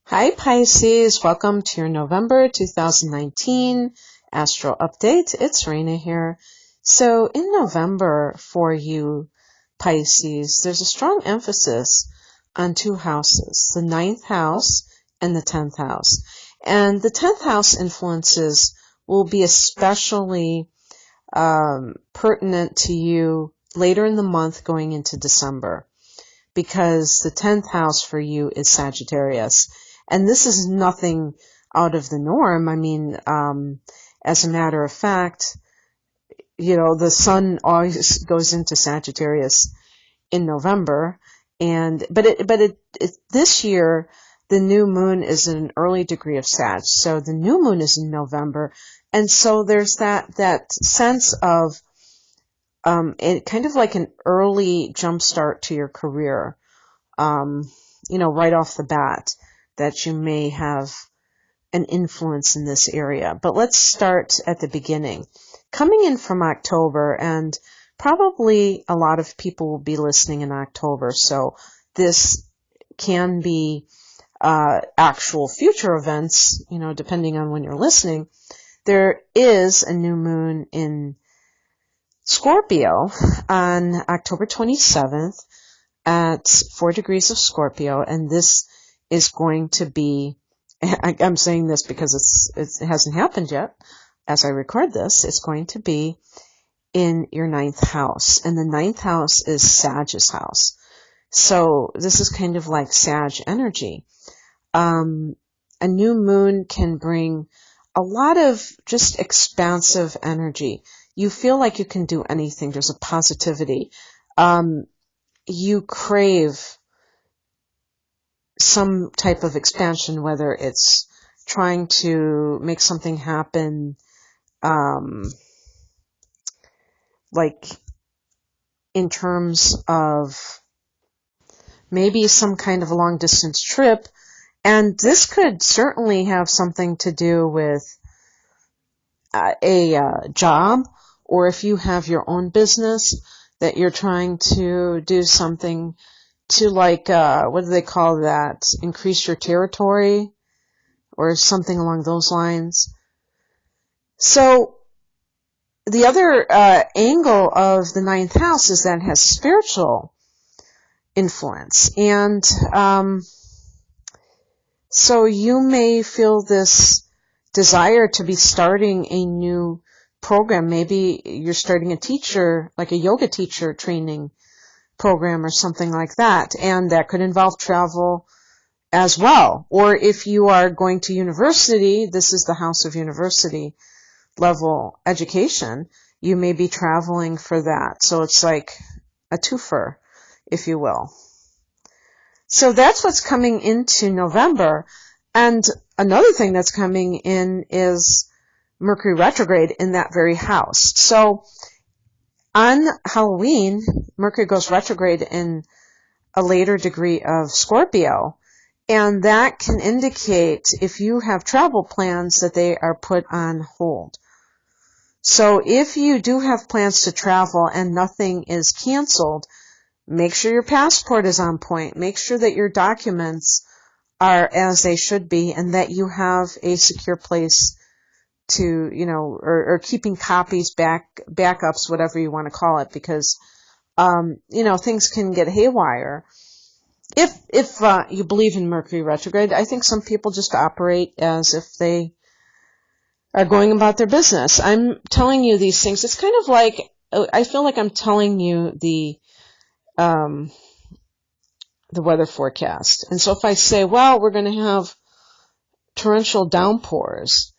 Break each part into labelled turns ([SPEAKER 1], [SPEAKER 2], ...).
[SPEAKER 1] Hi Pisces, welcome to your November 2019 Astro Update. It's Raina here. So in November for you Pisces, there's a strong emphasis on two houses, the ninth house and the 10th house. And the 10th house influences will be especially pertinent to you later in the month going into December, because the 10th house for you is Sagittarius. And this is nothing out of the norm. I mean, as a matter of fact, the sun always goes into Sagittarius in November. But this year, the new moon is in an early degree of Sag. So the new moon is in November. And so there's that sense of, it kind of like an early jump start to your career, right off the bat, that you may have an influence in this area. But let's start at the beginning. Coming in from October, and probably a lot of people will be listening in October, so this can be actual future events, depending on when you're listening. There is a new moon in Scorpio on October 27th at 4 degrees of Scorpio, and this is going to be, I'm saying this because it hasn't happened yet as I record this, it's going to be in your ninth house. And the ninth house is Sag's house. So this is kind of like Sag energy. A new moon can bring a lot of just expansive energy. You feel like you can do anything. There's a positivity. You crave some type of expansion, whether it's trying to make something happen, like in terms of maybe some kind of a long distance trip. And this could certainly have something to do with a job, or if you have your own business that you're trying to do something to, like, what do they call that? Increase your territory or something along those lines. So the other angle of the ninth house is that it has spiritual influence. And so you may feel this desire to be starting a new program. Maybe you're starting a teacher, like a yoga teacher training program or something like that, and that could involve travel as well. Or if you are going to university, this is the house of university level education, you may be traveling for that. So it's like a twofer, if you will. So that's what's coming into November. And another thing that's coming in is Mercury retrograde in that very house. So on Halloween, Mercury goes retrograde in a later degree of Scorpio, and that can indicate, if you have travel plans, that they are put on hold. So if you do have plans to travel and nothing is canceled, make sure your passport is on point. Make sure that your documents are as they should be, and that you have a secure place to, or keeping copies, backups, whatever you want to call it, because, things can get haywire. If you believe in Mercury retrograde, I think some people just operate as if they are going about their business. I'm telling you these things. It's kind of like, I feel like I'm telling you the weather forecast. And so if I say, well, we're going to have torrential downpours,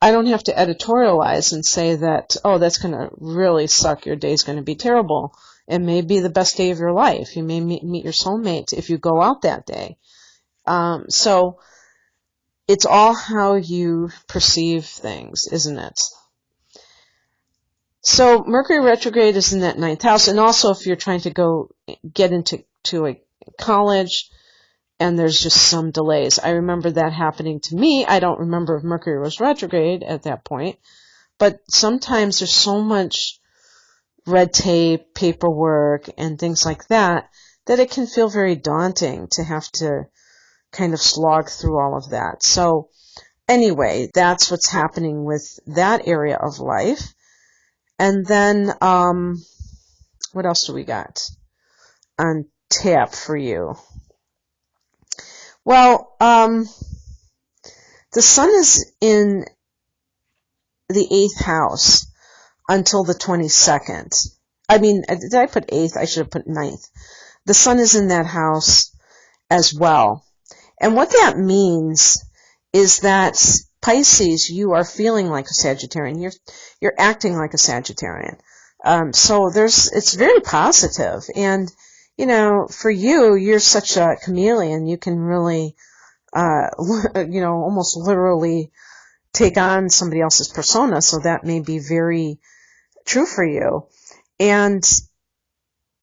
[SPEAKER 1] I don't have to editorialize and say that, oh, that's going to really suck. Your day's going to be terrible. It may be the best day of your life. You may meet your soulmate if you go out that day. So it's all how you perceive things, isn't it? So Mercury retrograde is in that ninth house. And also if you're trying to get into a college, and there's just some delays. I remember that happening to me. I don't remember if Mercury was retrograde at that point, but sometimes there's so much red tape, paperwork, and things like that, that it can feel very daunting to have to kind of slog through all of that. So anyway, that's what's happening with that area of life. And then, what else do we got on tap for you? Well, the sun is in the 8th house until the 22nd. I mean, did I put 8th? I should have put 9th. The sun is in that house as well. And what that means is that Pisces, you are feeling like a Sagittarian. You're acting like a Sagittarian. So it's very positive. And, for you, you're such a chameleon. You can really, almost literally take on somebody else's persona. So that may be very true for you. And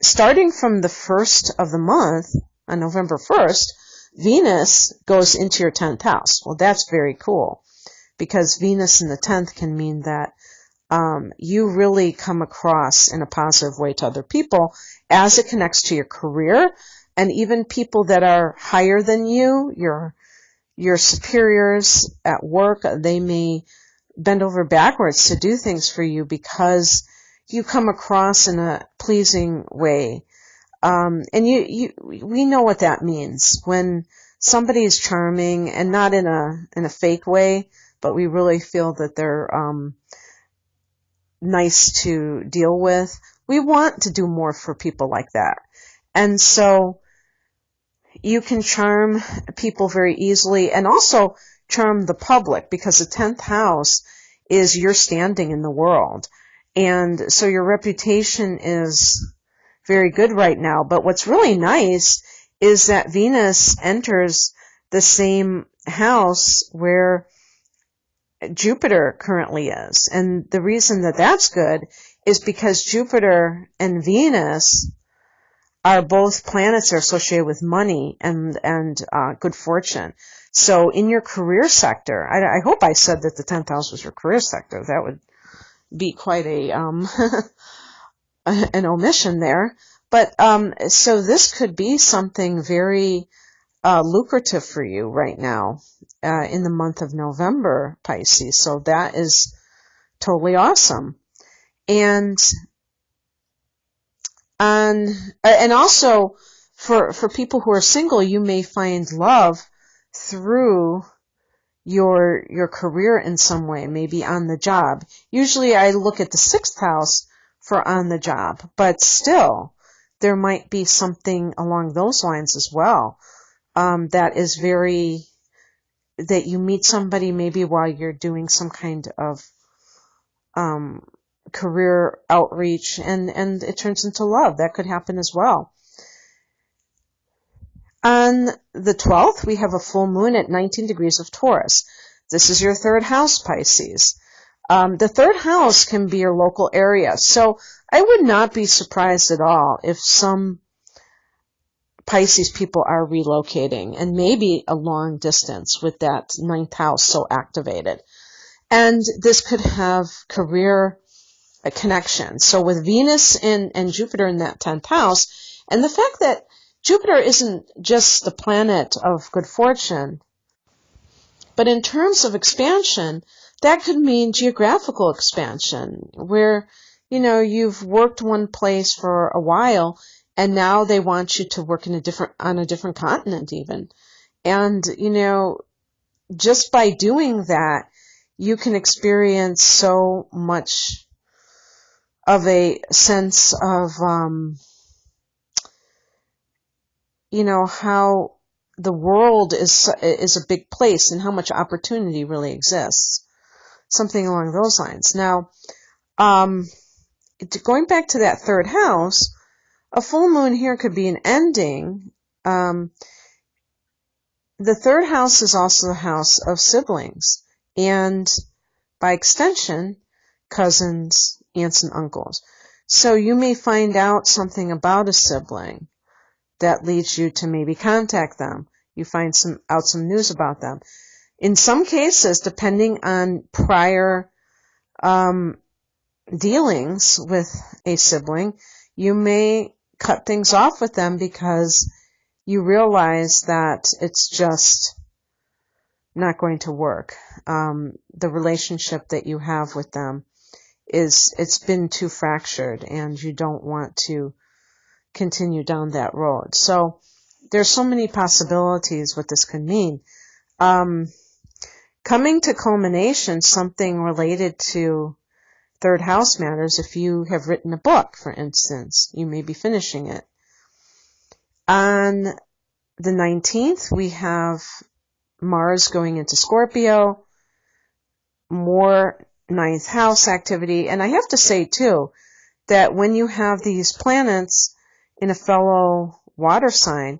[SPEAKER 1] starting from the 1st of the month, on November 1st, Venus goes into your 10th house. Well, that's very cool, because Venus in the 10th can mean that you really come across in a positive way to other people as it connects to your career, and even people that are higher than you, your superiors at work, they may bend over backwards to do things for you because you come across in a pleasing way. And we know what that means when somebody is charming, and not in a fake way, but we really feel that they're nice to deal with. We want to do more for people like that. And so you can charm people very easily, and also charm the public, because the 10th house is your standing in the world. And so your reputation is very good right now. But what's really nice is that Venus enters the same house where Jupiter currently is. And the reason that that's good is because Jupiter and Venus are both planets that are associated with money and good fortune. So in your career sector, I hope I said that the 10th house was your career sector. That would be quite an omission there. But so this could be something very lucrative for you right now in the month of November, Pisces. So that is totally awesome. And also for people who are single, you may find love through your career in some way, maybe on the job. Usually I look at the 6th house for on the job, but still there might be something along those lines as well. That you meet somebody maybe while you're doing some kind of career outreach, and it turns into love. That could happen as well. On the 12th, we have a full moon at 19 degrees of Taurus. This is your 3rd house, Pisces. The 3rd house can be your local area. So I would not be surprised at all if some Pisces people are relocating, and maybe a long distance with that 9th house so activated. And this could have career connection. So with Venus and Jupiter in that 10th house, and the fact that Jupiter isn't just the planet of good fortune, but in terms of expansion, that could mean geographical expansion, where, you've worked one place for a while, and now they want you to work on a different continent even. And, just by doing that, you can experience so much of a sense of, how the world is a big place and how much opportunity really exists. Something along those lines. Now, going back to that 3rd house, a full moon here could be an ending. The 3rd house is also the house of siblings, and by extension, cousins, aunts, and uncles. So you may find out something about a sibling that leads you to maybe contact them. You find out some news about them. In some cases, depending on prior dealings with a sibling, you may cut things off with them because you realize that it's just not going to work. The relationship that you have with them it's been too fractured, and you don't want to continue down that road. So there's so many possibilities what this could mean. Coming to culmination, something related to third house matters. If you have written a book, for instance, you may be finishing it. On the 19th, we have Mars going into Scorpio, more ninth house activity. And I have to say, too, that when you have these planets in a fellow water sign,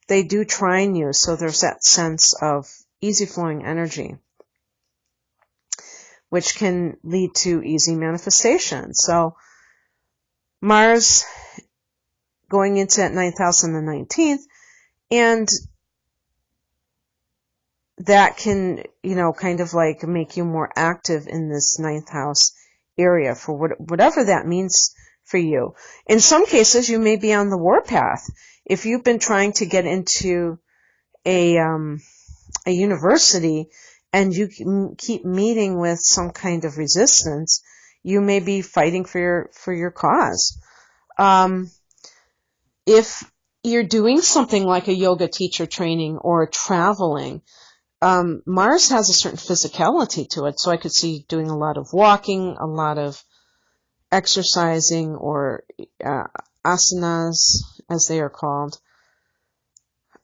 [SPEAKER 1] they do trine you. So there's that sense of easy flowing energy, which can lead to easy manifestation. So Mars going into that ninth house on the 19th, and that can, kind of like make you more active in this ninth house area for whatever that means for you. In some cases, you may be on the warpath. If you've been trying to get into a university and you keep meeting with some kind of resistance, you may be fighting for your cause. If you're doing something like a yoga teacher training or traveling, Mars has a certain physicality to it, so I could see doing a lot of walking, a lot of exercising, or asanas, as they are called.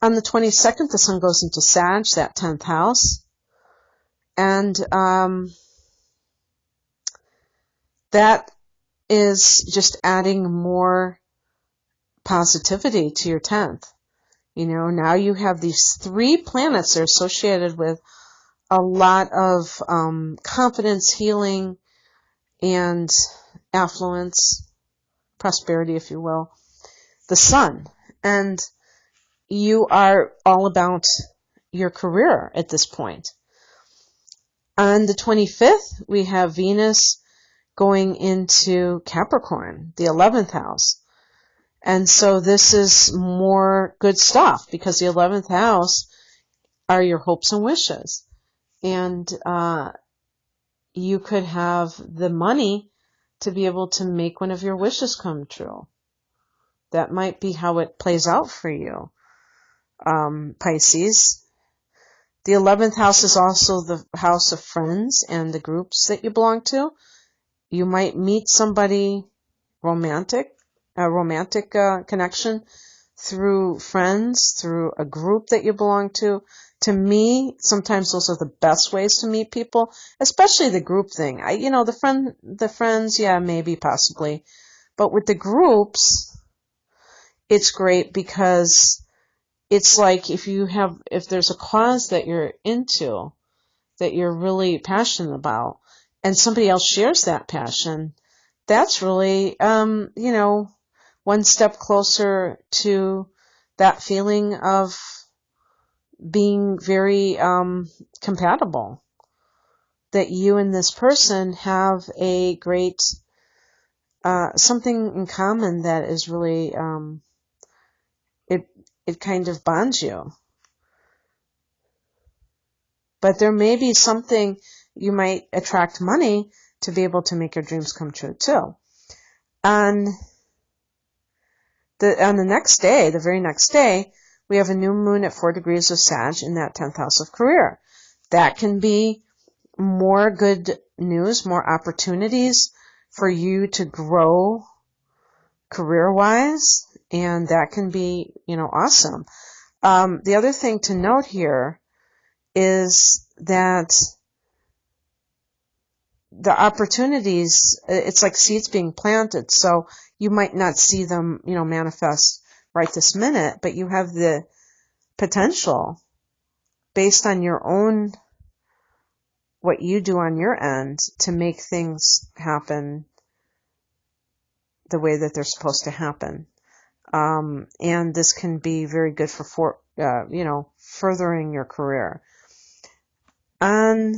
[SPEAKER 1] On the 22nd, the sun goes into Sag, that 10th house, and that is just adding more positivity to your 10th. Now you have these 3 planets that are associated with a lot of confidence, healing, and affluence, prosperity, if you will. The sun. And you are all about your career at this point. On the 25th, we have Venus going into Capricorn, the 11th house. And so this is more good stuff, because the 11th house are your hopes and wishes. And you could have the money to be able to make one of your wishes come true. That might be how it plays out for you, Pisces. The 11th house is also the house of friends and the groups that you belong to. You might meet somebody romantic connection through friends, through a group that you belong to. To me, sometimes those are the best ways to meet people, especially the group thing. The friends, yeah, maybe, possibly. But with the groups, it's great because it's like if there's a cause that you're into, that you're really passionate about, and somebody else shares that passion, that's really, one step closer to that feeling of being very compatible. That you and this person have a great something in common that is really it kind of bonds you. But there may be something, you might attract money to be able to make your dreams come true too. On the next day, the very next day, we have a new moon at 4 degrees of Sag in that 10th house of career. That can be more good news, more opportunities for you to grow career-wise, and that can be, awesome. The other thing to note here is that the opportunities, it's like seeds being planted, so you might not see them, manifest right this minute, but you have the potential based on your own, what you do on your end, to make things happen the way that they're supposed to happen. And this can be very good for furthering your career. On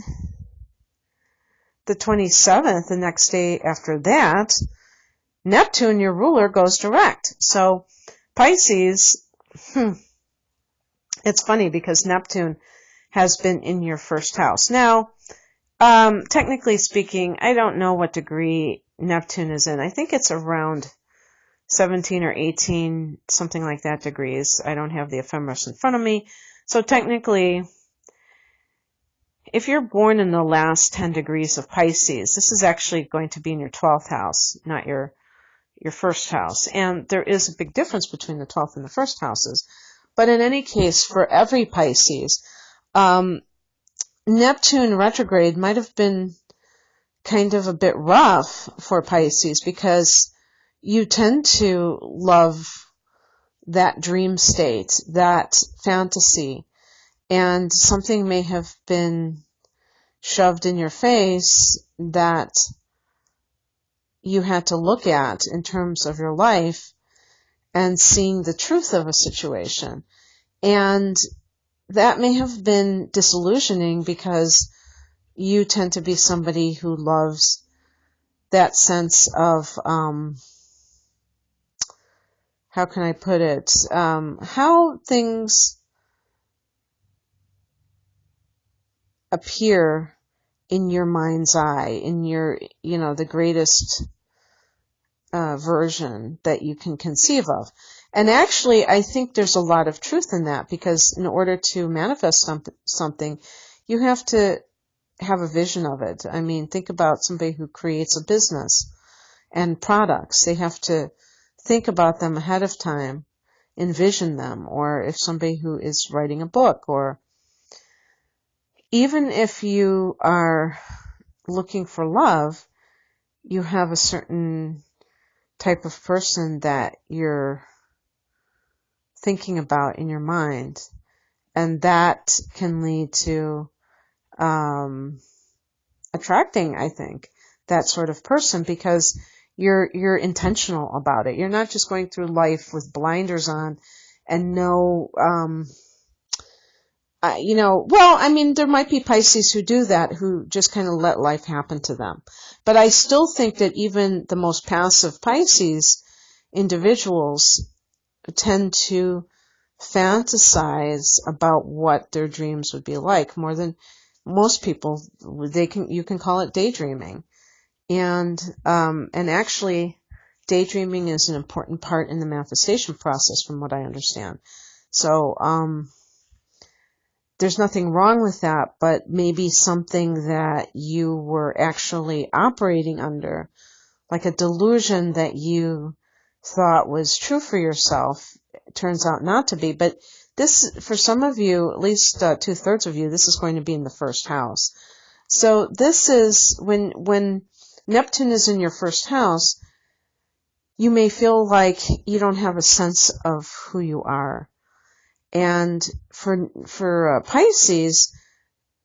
[SPEAKER 1] the 27th, the next day after that, Neptune, your ruler, goes direct. So Pisces, It's funny because Neptune has been in your first house. Now, technically speaking, I don't know what degree Neptune is in. I think it's around 17 or 18, something like that degrees. I don't have the ephemeris in front of me. So technically, if you're born in the last 10 degrees of Pisces, this is actually going to be in your 12th house, not your first house. And there is a big difference between the 12th and the first houses. But in any case, for every Pisces, Neptune retrograde might have been kind of a bit rough for Pisces because you tend to love that dream state, that fantasy, and something may have been shoved in your face that you had to look at in terms of your life and seeing the truth of a situation. And that may have been disillusioning because you tend to be somebody who loves that sense of, how can I put it, how things appear in your mind's eye, in your, the greatest version that you can conceive of. And actually, I think there's a lot of truth in that, because in order to manifest something, you have to have a vision of it. I mean, think about somebody who creates a business and products. They have to think about them ahead of time, envision them. Or if somebody who is writing a book, or even if you are looking for love, you have a certain type of person that you're thinking about in your mind, and that can lead to attracting, I think, that sort of person, because you're intentional about it. You're not just going through life with blinders on and there might be Pisces who do that, who just kind of let life happen to them. But I still think that even the most passive Pisces individuals tend to fantasize about what their dreams would be like more than most people. You can call it daydreaming. And actually, daydreaming is an important part in the manifestation process, from what I understand. So, there's nothing wrong with that, but maybe something that you were actually operating under, like a delusion that you thought was true for yourself, turns out not to be. But this, for some of you, at least 2/3 of you, this is going to be in the first house. So this is when Neptune is in your first house, you may feel like you don't have a sense of who you are. And for Pisces,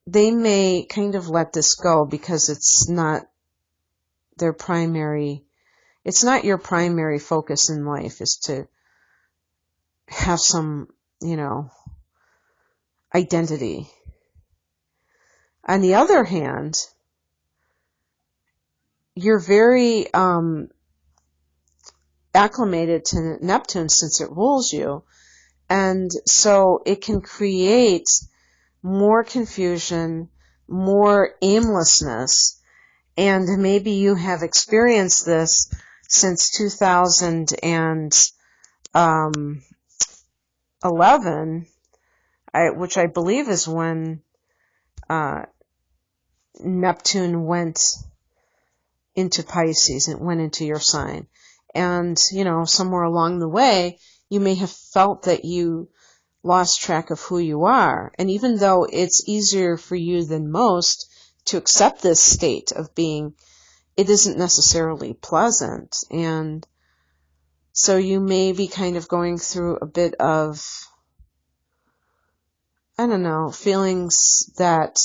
[SPEAKER 1] they may kind of let this go because it's not your primary focus in life is to have some, identity. On the other hand, you're very acclimated to Neptune since it rules you. And so it can create more confusion, more aimlessness. And maybe you have experienced this since 2011, which I believe is when Neptune went into Pisces. It went into your sign. And, somewhere along the way, you may have felt that you lost track of who you are. And even though it's easier for you than most to accept this state of being, it isn't necessarily pleasant. And so you may be kind of going through a bit of, feelings that,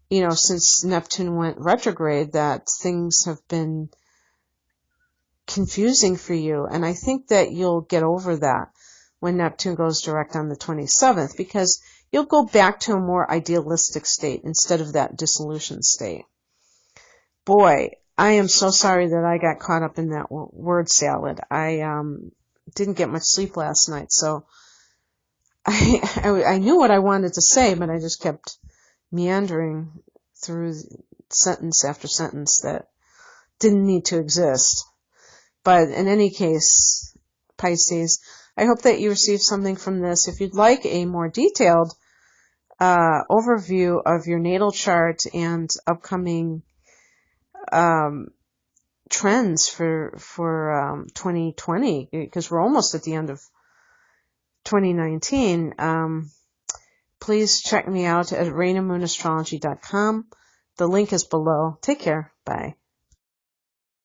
[SPEAKER 1] since Neptune went retrograde, that things have been confusing for you. And I think that you'll get over that when Neptune goes direct on the 27th, because you'll go back to a more idealistic state instead of that dissolution state. Boy, I am so sorry that I got caught up in that word salad. I didn't get much sleep last night, so I knew what I wanted to say, but I just kept meandering through sentence after sentence that didn't need to exist. But in any case, Pisces, I hope that you receive something from this. If you'd like a more detailed overview of your natal chart and upcoming trends for 2020, because we're almost at the end of 2019, please check me out at rainamoonastrology.com. The link is below. Take care. Bye.